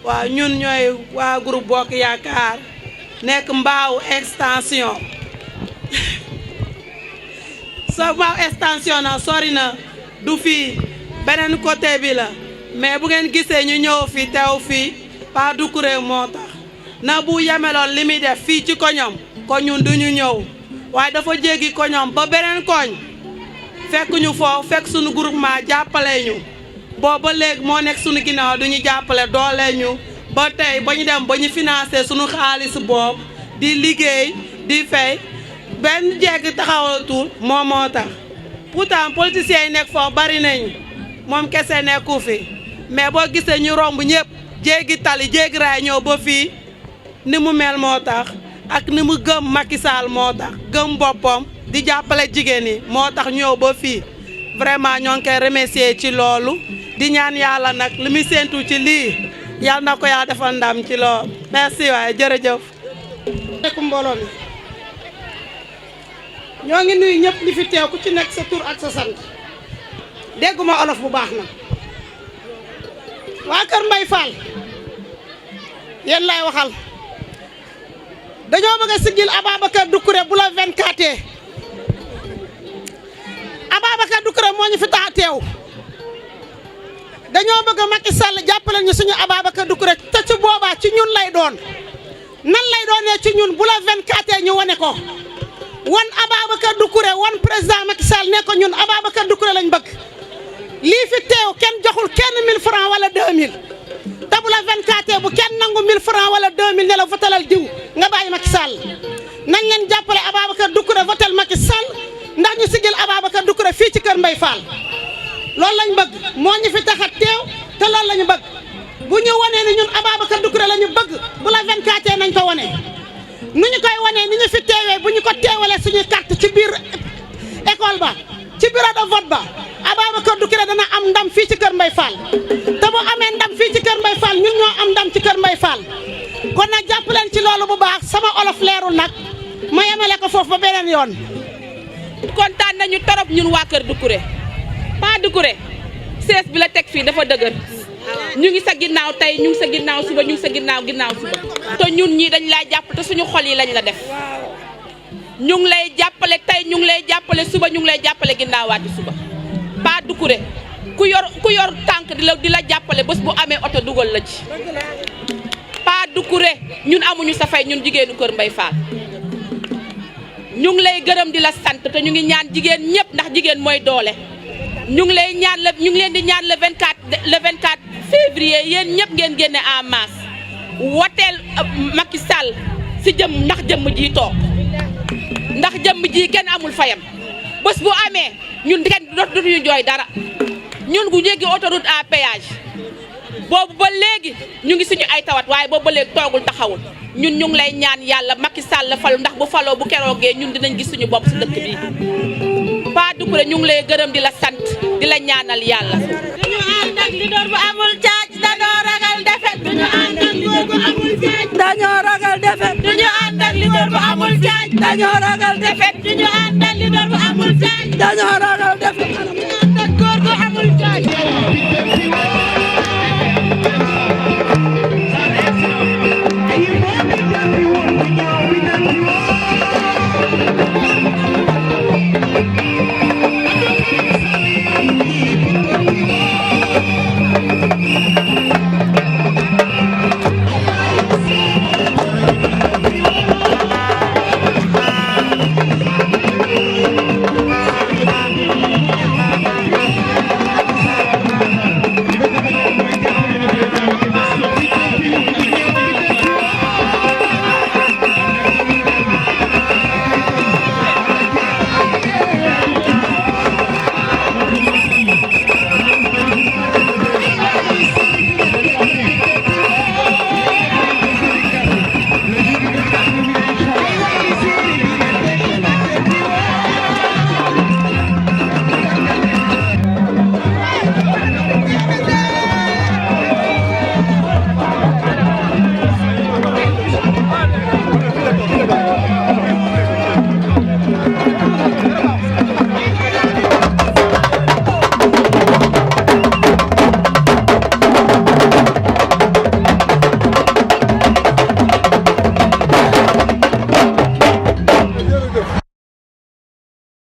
waaw ñun ñooy waa groupe Bokk Yaakaar nekk Mbao extension so Mbao extension na sori na du fii beneen côté bi la mais bu ngeen gisee ñu ñëw fi teew fii Pa Doucouré moo tax na bu yemeloon li muy def fii ci koñom ko ñun duñu ñëw waaye dafa jéggi koñom ba beneen koñ fekk ñu foofu fekk suñu groupement jàppale ñu boobu ba léegi moo nekk suñu ginnaaw duñu jàppale doole ñu ba tey ba ñu dem ba ñu financé suñu xaalis boobu di liggéey di fay benn jéggi taxawatul moo tax pourtant politiciens yi nekk foofu bari nañu moom kese nekku fi mais boo gisee ñu romb ñëpp jéggi tali jéggi raay ñëw ba fii ni mu mel moo tax ak ni mu gëm Macky Sall moo tax gëm boppam di jàppale jigéen ñi moo tax ñëw ba fii vraiment ñoo ngi koy remercier ci loolu di ñaan yàlla nag li muy séentu ci lii yàlla na ko yaa defal ndam ci loolu merci waaye jërëjëf. nekk mbooloo mi ñoo ngi nuyu ñëpp ñi fi teew ku ci nekk sa tur ak sa sant dégguma olof bu baax na waa Kër Mbaye Fall yéen lay waxal dañoo bëgg a sigil Ababacar Doucouré bu la 24 Ababacar Doucouré moo ñu fi tax a teew dañoo bëgg Macky Sall jàppale ñu suñu Ababacar Doucouré te ci boobaa ci ñun lay doon nan lay doonee ci ñun bu la 24 ñu wane ko wan Ababacar Doucouré wan président Macky Sall ne ko ñun Ababacar Doucouré lañ bëgg lii fi teew kenn joxul kenn 1000 francs wala 2000 te bu la 24 bu kenn nangu 1000 francs wala 2000 ne la votalal diw nga bàyyi Macky Sall nañ leen jàppale Ababacar Doucouré votal Macky Sall ndax ñu sigil Ababacar Doucouré fii ci Kër Mbaye Fall loolu lañ bëgg moo ñu fi tax a teew te loolu lañu bëgg bu ñu wanee ni ñun Ababacar Doucouré lañu bëgg bu la 24 nañ ko wane nu ñu koy wanee ni ñu fi teewee bu ñu ko teewalee suñuy carte ci biir école ba ci bureau de vote ba Ababacar Doucouré dana am ndam fii ci Kër Mbaye Fall te bu amee ndam fii ci Kër Mbaye Fall ñun ñoo am ndam ci Kër Mbaye Fall kon nag jàpp leen ci loolu bu baax sama olof leerul nag ma yemale ko foofu ba beneen yoon. kontaan nañu torop ñun waa Kër Doucouré Pa Doucouré sees bi la teg fii dafa dëgër ñu ngi sa ginnaaw tey ñu ngi sa ginnaaw suba ñu ngi sa ginnaaw suba te ñun ñii dañ lay jàpp te suñu xol yi lañ la def ñu ngi lay jàppale tey ñu ngi lay jàppale suba ñu ngi lay jàppale ginnaawaati suba Pa Doucouré ku yor tànk di la jàppale bés bu amee oto dugal la ci Pa Doucouré ñun amuñu sa fay ñun jigéenu Kër Mbaye Fall ñu ngi lay gërëm di la sant te ñu ngi ñaan jigéen ñëpp ndax jigéen mooy doole ñu ngi leen di ñaan le 24 février yéen ñëpp ngeen génne en masse woteel Macky Sall si ndax jëmm ji toog ndax jëmm ji kenn amul fayam bés bu amee ñun kenn dootuñu jooy dara ñun gu jéggi autoroute à péage boobu ba léegi ñu ngi suñu ay tawat waaye boobu ba léegi toogul taxawul ñun ñu ngi lay ñaan yàlla Macky Sall la falu ndax bu faloo bu keroogee ñun dinañ gis suñu bopp si dëkk bi Pa Doucouré ñu ngi lay gërëm di la sant di la ñaanal yàlla. duñu ànd ak leader bu amul caaj dañoo ragal defet duñu ànd ak leader bu amul caaj dañoo ragal defet duñu ànd ak leader bu amul caaj dañoo ragal defet duñu ànd ak leader bu amul caaj dañoo ragal defet duñu ànd ak góor gu amul caaj jërëjëf